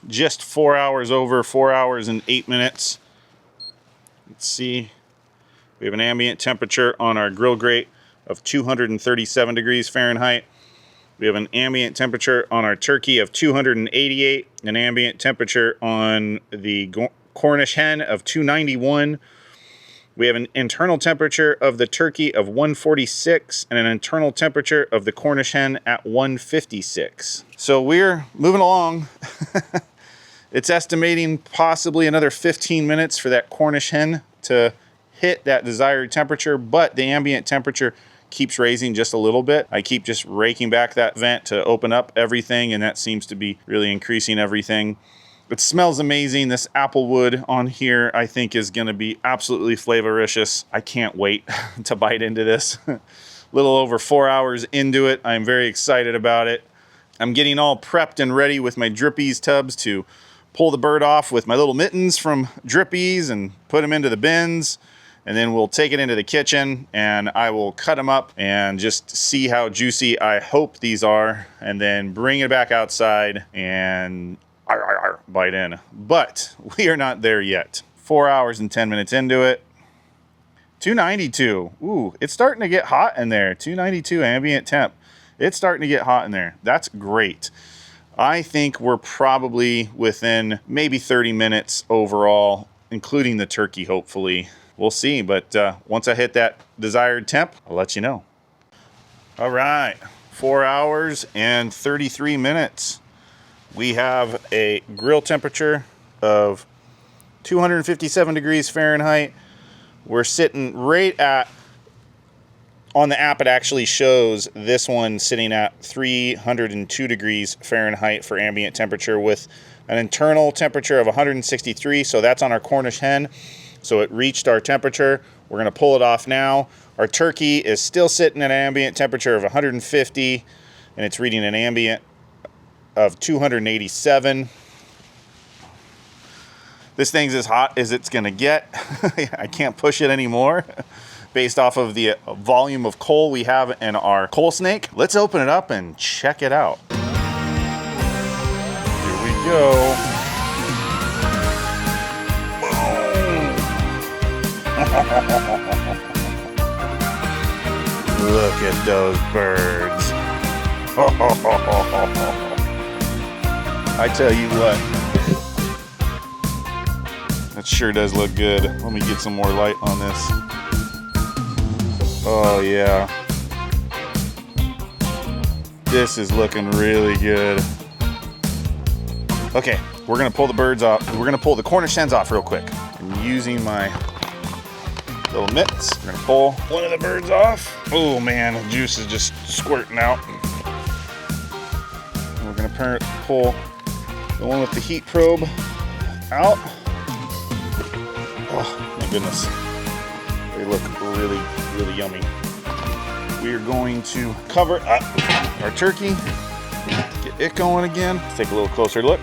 just 4 hours over, 4 hours and 8 minutes. Let's see. We have an ambient temperature on our grill grate of 237 degrees Fahrenheit. We have an ambient temperature on our turkey of 288, an ambient temperature on the Cornish hen of 291. We have an internal temperature of the turkey of 146 and an internal temperature of the Cornish hen at 156. So we're moving along. It's estimating possibly another 15 minutes for that Cornish hen to hit that desired temperature, but the ambient temperature keeps raising just a little bit. I keep just raking back that vent to open up everything, and that seems to be really increasing everything. It smells amazing. This apple wood on here, I think, is going to be absolutely flavoricious. I can't wait to bite into this. A little over 4 hours into it. I'm very excited about it. I'm getting all prepped and ready with my Drippies tubs to pull the bird off with my little mittens from Drippies and put them into the bins. And then we'll take it into the kitchen and I will cut them up and just see how juicy I hope these are, and then bring it back outside and bite in. But we are not there yet. 4 hours and 10 minutes into it. 292. Ooh, it's starting to get hot in there. 292 ambient temp. It's starting to get hot in there. That's great. I think we're probably within maybe 30 minutes overall, including the turkey, hopefully. We'll see, but once I hit that desired temp, I'll let you know. All right, 4 hours and 33 minutes. We have a grill temperature of 257 degrees Fahrenheit. We're sitting right at, on the app it actually shows this one sitting at 302 degrees Fahrenheit for ambient temperature with an internal temperature of 163, so that's on our Cornish hen. So it reached our temperature. We're gonna pull it off now. Our turkey is still sitting at an ambient temperature of 150, and it's reading an ambient of 287. This thing's as hot as it's gonna get. I can't push it anymore based off of the volume of coal we have in our coal snake. Let's open it up and check it out. Here we go. Look at those birds. I tell you what, that sure does look good. Let me get some more light on this. Oh yeah. This is looking really good. Okay, we're gonna pull the birds off. We're gonna pull the Cornish hens off real quick. I'm using my little mitts. We're gonna pull one of the birds off. Oh man, the juice is just squirting out. And we're gonna pull the one with the heat probe out. Oh my goodness. They look really, really yummy. We are going to cover up our turkey. Get it going again. Let's take a little closer look.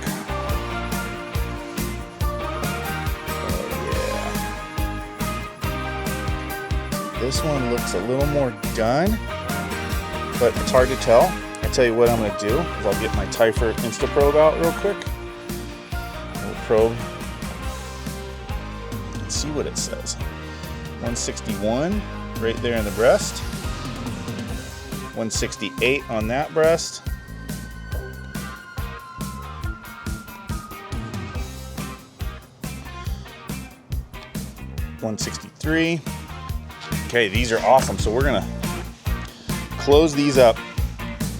This one looks a little more done, but it's hard to tell. I tell you what I'm gonna do is I'll get my Tyfer Instaprobe out real quick. Little probe. Let's see what it says. 161 right there in the breast. 168 on that breast. $163. Okay, these are awesome. So we're gonna close these up.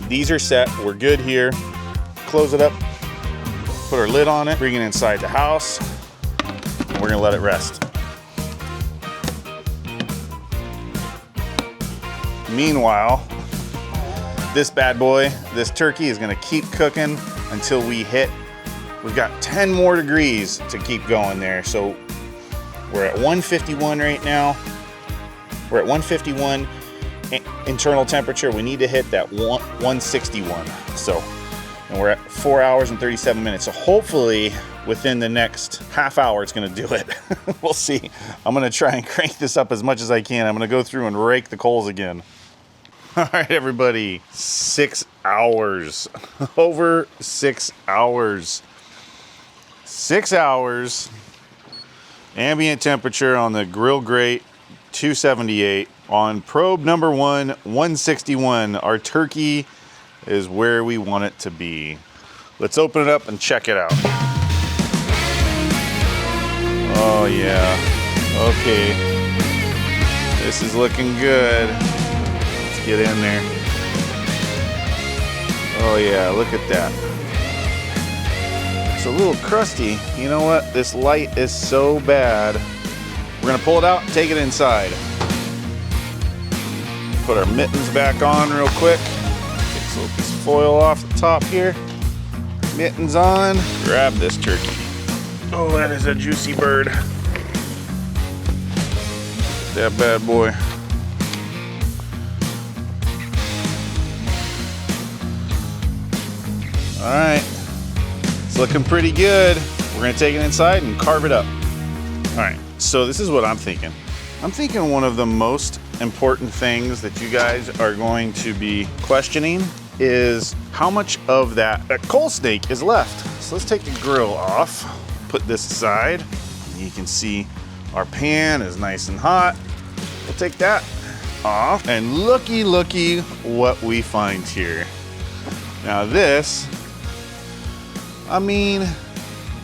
These are set, we're good here. Close it up, put our lid on it, bring it inside the house, and we're gonna let it rest. Meanwhile, this bad boy, this turkey is gonna keep cooking until we've got 10 more degrees to keep going there. So we're at 151 right now. We're at 151 internal temperature. We need to hit that 161. So, and we're at 4 hours and 37 minutes. So hopefully within the next half hour, it's gonna do it. We'll see. I'm gonna try and crank this up as much as I can. I'm gonna go through and rake the coals again. All right, everybody, 6 hours, over 6 hours. 6 hours, ambient temperature on the grill grate, 278. On probe number 1, 161. Our turkey is where we want it to be. Let's open it up and check it out. Oh yeah, okay. This is looking good. Let's get in there. Oh yeah, look at that. It's a little crusty. You know what? This light is so bad. We're gonna pull it out and take it inside. put our mittens back on real quick. Get this little piece of foil off the top here. Mittens on. Grab this turkey. Oh, that is a juicy bird. That bad boy. All right, it's looking pretty good. We're gonna take it inside and carve it up. All right, so this is what I'm thinking. I'm thinking one of the most important things that you guys are going to be questioning is how much of that coal snake is left. So let's take the grill off, put this aside. You can see our pan is nice and hot. We'll take that off, and looky what we find here. Now this, I mean,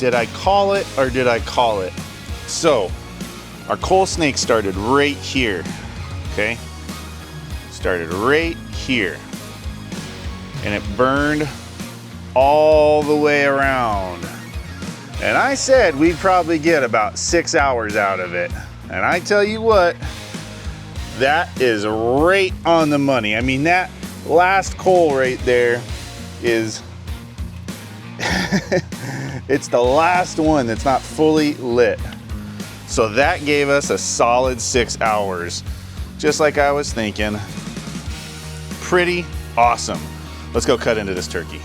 did I call it or did I call it? So our coal snake started right here, okay? Started right here. And it burned all the way around. And I said we'd probably get about 6 hours out of it. And I tell you what, that is right on the money. I mean, that last coal right there is, it's the last one that's not fully lit. So that gave us a solid 6 hours, just like I was thinking. Pretty awesome. Let's go cut into this turkey.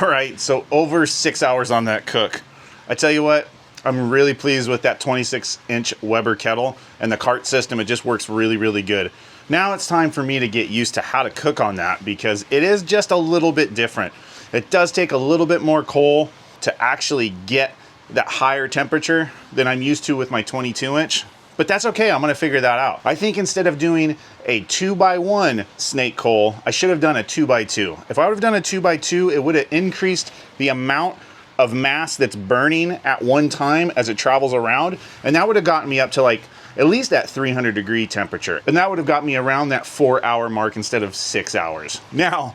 All right, so over 6 hours on that cook. I tell you what, I'm really pleased with that 26-inch Weber kettle and the cart system. It just works really, really good. Now it's time for me to get used to how to cook on that because it is just a little bit different. It does take a little bit more coal to actually get that higher temperature than I'm used to with my 22-inch. But that's okay, I'm gonna figure that out. I think instead of doing a 2x1 snake coal, I should have done a 2x2. If I would have done a 2x2, it would have increased the amount of mass that's burning at one time as it travels around, and that would have gotten me up to like at least that 300-degree temperature. And that would have got me around that 4-hour mark instead of 6 hours. Now,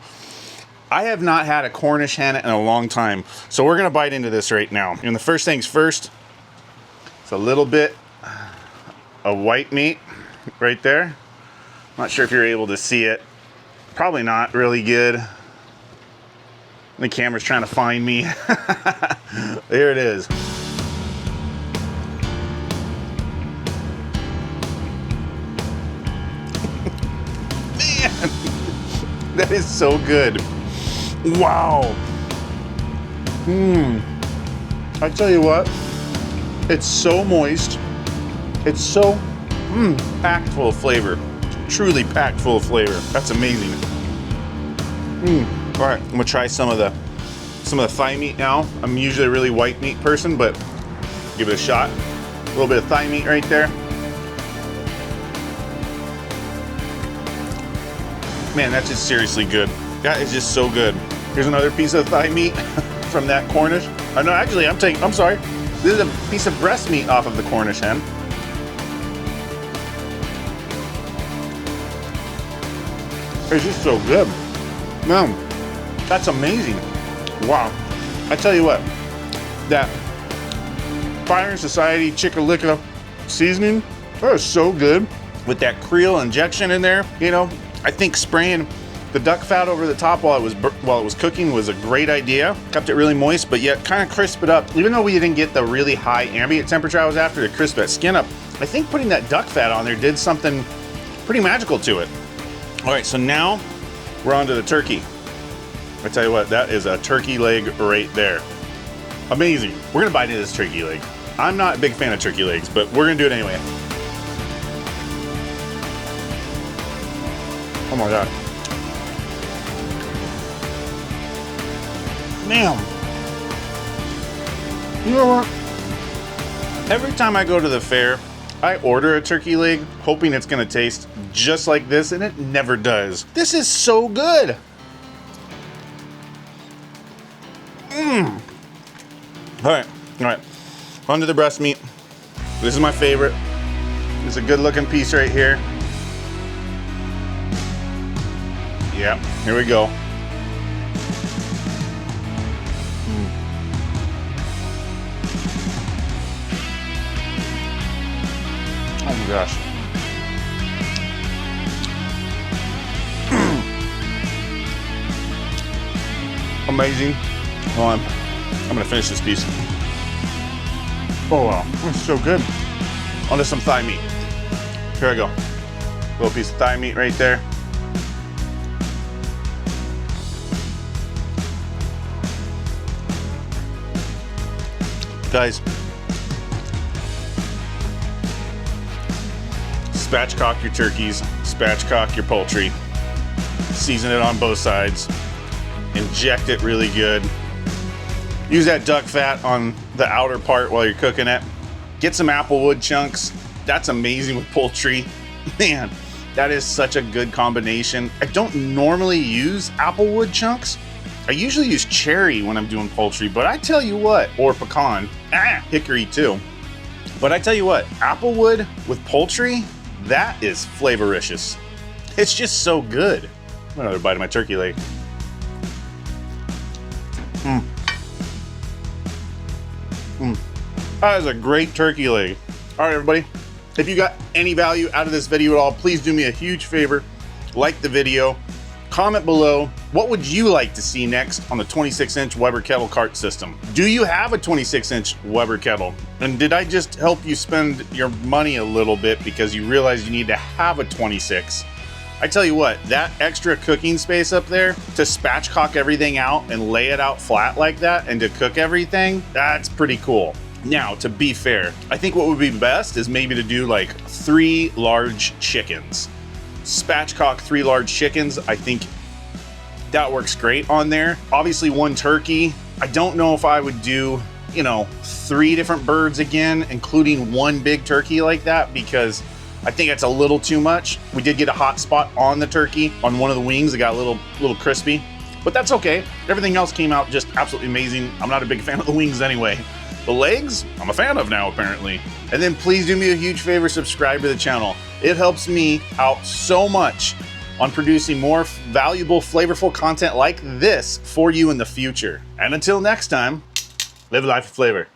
I have not had a Cornish hen in a long time, so we're gonna bite into this right now. And the first things first, it's a little bit of white meat right there. Not sure if you're able to see it. Probably not really good. The camera's trying to find me. There it is. Man, that is so good. Wow. I tell you what, it's so moist. It's so packed full of flavor. Truly packed full of flavor. That's amazing. All right, I'm gonna try some of the thigh meat now. I'm usually a really white meat person, but give it a shot. A little bit of thigh meat right there. Man, that's just seriously good. That is just so good. Here's another piece of thigh meat from that Cornish. No, actually, I'm sorry. This is a piece of breast meat off of the Cornish hen. It's just so good. Man, that's amazing. Wow. I tell you what, that Fire and Society Chicka seasoning, that is so good. With that Creole injection in there, you know, I think spraying the duck fat over the top while it was cooking was a great idea. Kept it really moist, but yet kind of crisp it up. Even though we didn't get the really high ambient temperature I was after to crisp that skin up, I think putting that duck fat on there did something pretty magical to it. All right, so now we're on to the turkey. I tell you what, that is a turkey leg right there. Amazing. We're gonna bite into this turkey leg. I'm not a big fan of turkey legs, but we're gonna do it anyway. Oh my God. Man. You know what? Every time I go to the fair, I order a turkey leg hoping it's gonna taste just like this, and it never does. This is so good. All right, onto the breast meat. This is my favorite. It's a good looking piece right here. Yeah, here we go. Oh my gosh. Amazing. Hold on. I'm gonna finish this piece. Oh wow, it's so good. Onto some thigh meat. Here I go. Little piece of thigh meat right there. Guys, spatchcock your turkeys, spatchcock your poultry, season it on both sides, inject it really good. Use that duck fat on the outer part while you're cooking it. Get some applewood chunks. That's amazing with poultry. Man, that is such a good combination. I don't normally use applewood chunks. I usually use cherry when I'm doing poultry, but I tell you what, or pecan, hickory too. But I tell you what, applewood with poultry, that is flavoricious. It's just so good. Another bite of my turkey leg. That is a great turkey leg. All right, everybody. If you got any value out of this video at all, please do me a huge favor. Like the video. Comment below, what would you like to see next on the 26-inch Weber Kettle cart system? Do you have a 26-inch Weber Kettle? And did I just help you spend your money a little bit because you realize you need to have a 26? I tell you what, that extra cooking space up there to spatchcock everything out and lay it out flat like that and to cook everything, that's pretty cool. Now, to be fair, I think what would be best is maybe to do like 3 large chickens. Spatchcock 3 large chickens, I think that works great on there. Obviously 1 turkey. I don't know if I would do, you know, 3 different birds again, including 1 big turkey like that, because I think that's a little too much. We did get a hot spot on the turkey on one of the wings. It got a little crispy, but that's okay. Everything else came out just absolutely amazing. I'm not a big fan of the wings anyway. The legs, I'm a fan of now apparently. And then please do me a huge favor, subscribe to the channel. It helps me out so much on producing more valuable, flavorful content like this for you in the future. And until next time, live a life of flavor.